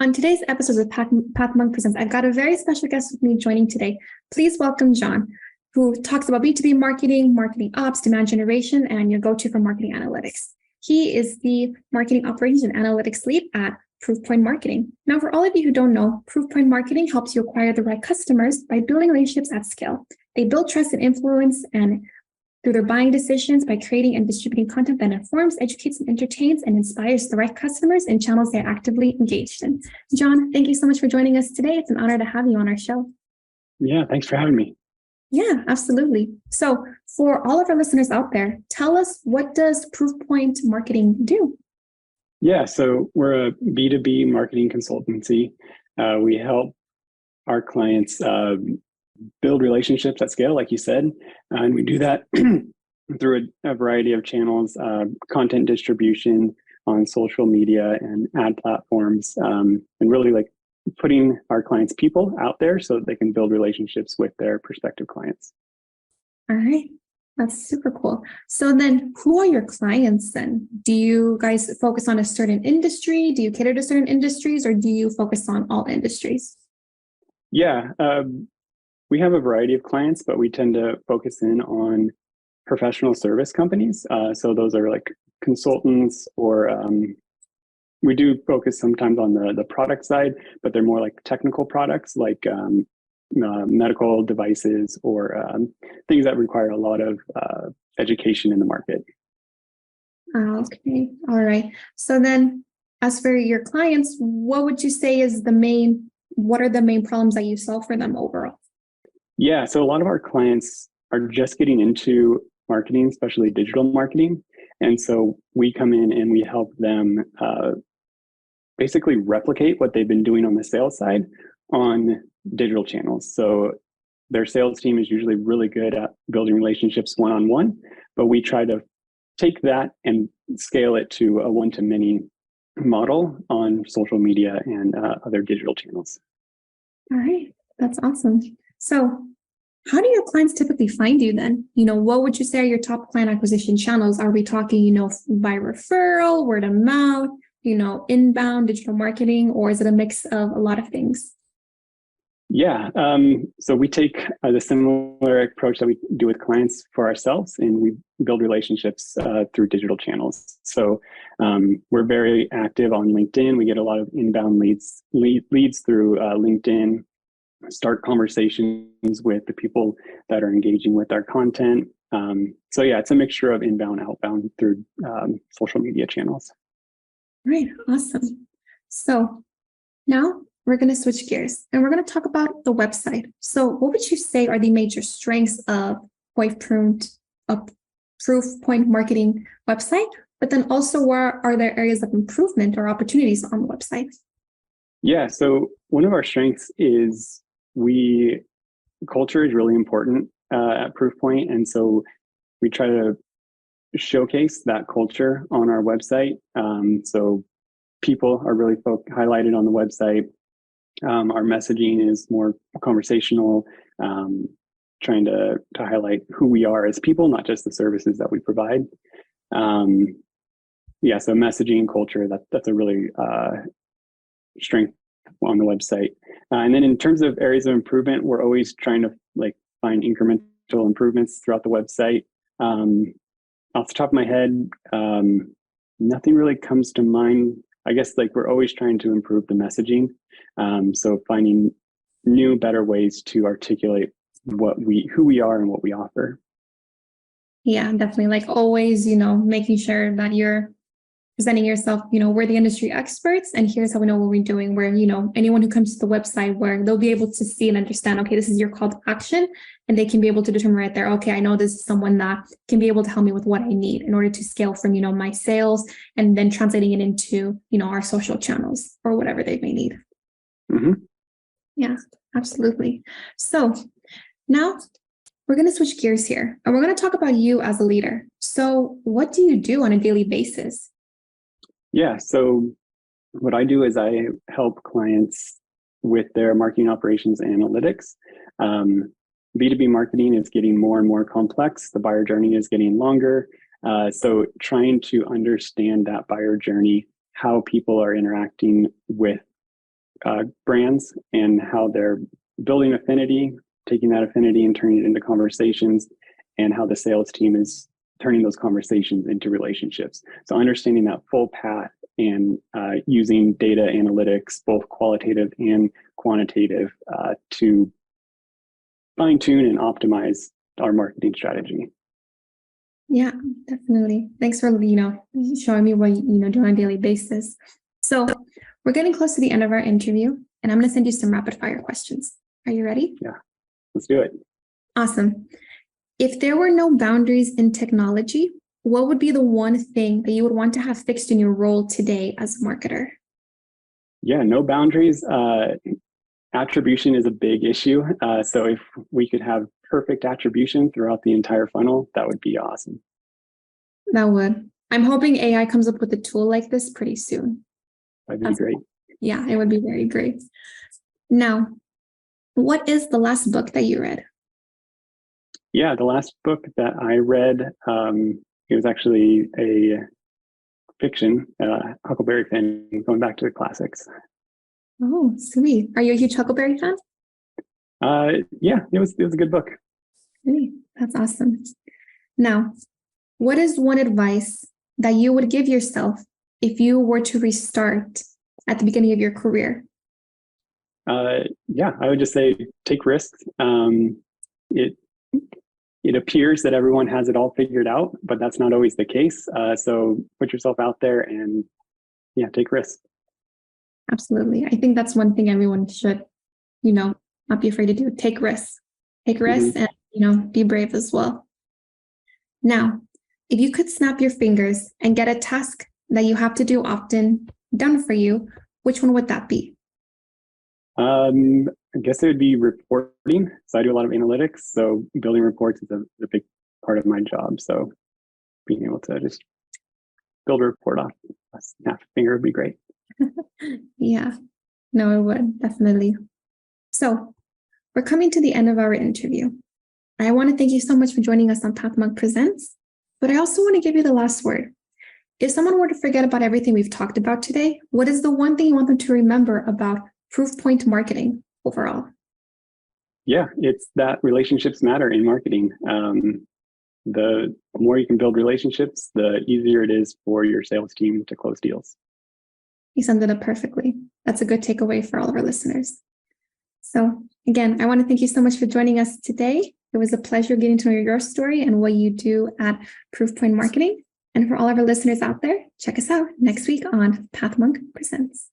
On today's episode of Path Monk Presents, I've got a very special guest with me joining today. Please welcome Jon, who talks about B2B marketing, marketing ops, demand generation, and your go-to for marketing analytics. He is the marketing operations and analytics lead at Proofpoint Marketing. Now, for all of you who don't know, Proofpoint Marketing helps you acquire the right customers by building relationships at scale. They build trust and influence and through their buying decisions by creating and distributing content that informs, educates, and entertains and inspires the right customers in channels they're actively engaged in. Jon, thank you so much for joining us today. It's an honor to have you on our show. Yeah, thanks for having me. Yeah, absolutely. So for all of our listeners out there, tell us, what does Proofpoint Marketing do? Yeah, so we're a B2B marketing consultancy. We help our clients build relationships at scale, like you said, and we do that through a variety of channels, content distribution on social media and ad platforms, and really like putting our clients' people out there so that they can build relationships with their prospective clients. All right. That's super cool. So then who are your clients then? Do you guys focus on a certain industry? Do you cater to certain industries, or do you focus on all industries? Yeah, we have a variety of clients, but we tend to focus in on professional service companies. So those are like consultants, or we do focus sometimes on the product side, but they're more like technical products like medical devices or things that require a lot of education in the market. Okay, all right. So then as for your clients, what would you say is what are the main problems that you solve for them overall? Yeah, so a lot of our clients are just getting into marketing, especially digital marketing. And so we come in and we help them basically replicate what they've been doing on the sales side on digital channels. So their sales team is usually really good at building relationships one-on-one, but we try to take that and scale it to a one-to-many model on social media and other digital channels. All right, that's awesome. So how do your clients typically find you then? What would you say are your top client acquisition channels? Are we talking, by referral, word of mouth, inbound digital marketing, or is it a mix of a lot of things? Yeah, so we take the similar approach that we do with clients for ourselves, and we build relationships through digital channels. So we're very active on LinkedIn. We get a lot of inbound leads through LinkedIn, start conversations with the people that are engaging with our content. So yeah, it's a mixture of inbound, outbound through social media channels. Right, awesome. So now we're going to switch gears and we're going to talk about the website. So what would you say are the major strengths of Proofpoint Marketing website? But then also, where are there areas of improvement or opportunities on the website? Yeah, so one of our strengths is culture is really important at Proofpoint. And so we try to showcase that culture on our website. So people are really highlighted on the website. Our messaging is more conversational, trying to highlight who we are as people, not just the services that we provide. Yeah, so messaging and culture, that's a really strength on the website. And then in terms of areas of improvement, we're always trying to find incremental improvements throughout the website. Off the top of my head, nothing really comes to mind. I guess we're always trying to improve the messaging. So finding new, better ways to articulate who we are and what we offer. Yeah, definitely. Always, making sure that you're presenting yourself, we're the industry experts and here's how we know what we're doing, where, anyone who comes to the website, where they'll be able to see and understand, okay, this is your call to action, and they can be able to determine right there, okay, I know this is someone that can be able to help me with what I need in order to scale from, my sales, and then translating it into, our social channels or whatever they may need. Mm-hmm. Yeah, absolutely. So now we're going to switch gears here and we're going to talk about you as a leader. So what do you do on a daily basis? Yeah, so what I do is I help clients with their marketing operations and analytics. B2B marketing is getting more and more complex. The buyer journey is getting longer. So trying to understand that buyer journey, how people are interacting with brands and how they're building affinity, taking that affinity and turning it into conversations, and how the sales team is turning those conversations into relationships. So understanding that full path and using data analytics, both qualitative and quantitative, to fine tune and optimize our marketing strategy. Yeah, definitely. Thanks for, showing me what you do on a daily basis. So we're getting close to the end of our interview, and I'm going to send you some rapid fire questions. Are you ready? Yeah, let's do it. Awesome. If there were no boundaries in technology, what would be the one thing that you would want to have fixed in your role today as a marketer? Yeah, no boundaries. Attribution is a big issue. So if we could have perfect attribution throughout the entire funnel, that would be awesome. That would. I'm hoping AI comes up with a tool like this pretty soon. That'd be great. Yeah, it would be very great. Now, what is the last book that you read? Yeah, the last book that I read, it was actually a fiction, Huckleberry Finn, going back to the classics. Oh, sweet. Are you a huge Huckleberry fan? Yeah, it was a good book. Sweet. That's awesome. Now, what is one advice that you would give yourself if you were to restart at the beginning of your career? Yeah, I would just say take risks. It appears that everyone has it all figured out, but that's not always the case. So put yourself out there and take risks. Absolutely. I think that's one thing everyone should, not be afraid to do. Take risks. Take risks and, be brave as well. Now, if you could snap your fingers and get a task that you have to do often done for you, which one would that be? I guess it would be reporting. So I do a lot of analytics. So building reports is a big part of my job. So being able to just build a report off a snap finger would be great. Yeah, no, it would definitely. So we're coming to the end of our interview. I want to thank you so much for joining us on Pathmark Presents, but I also want to give you the last word. If someone were to forget about everything we've talked about today, what is the one thing you want them to remember about Proofpoint Marketing overall? Yeah, it's that relationships matter in marketing. The more you can build relationships, the easier it is for your sales team to close deals. You summed it up perfectly. That's a good takeaway for all of our listeners. So again, I want to thank you so much for joining us today. It was a pleasure getting to know your story and what you do at Proofpoint Marketing. And for all of our listeners out there, check us out next week on Pathmark Presents.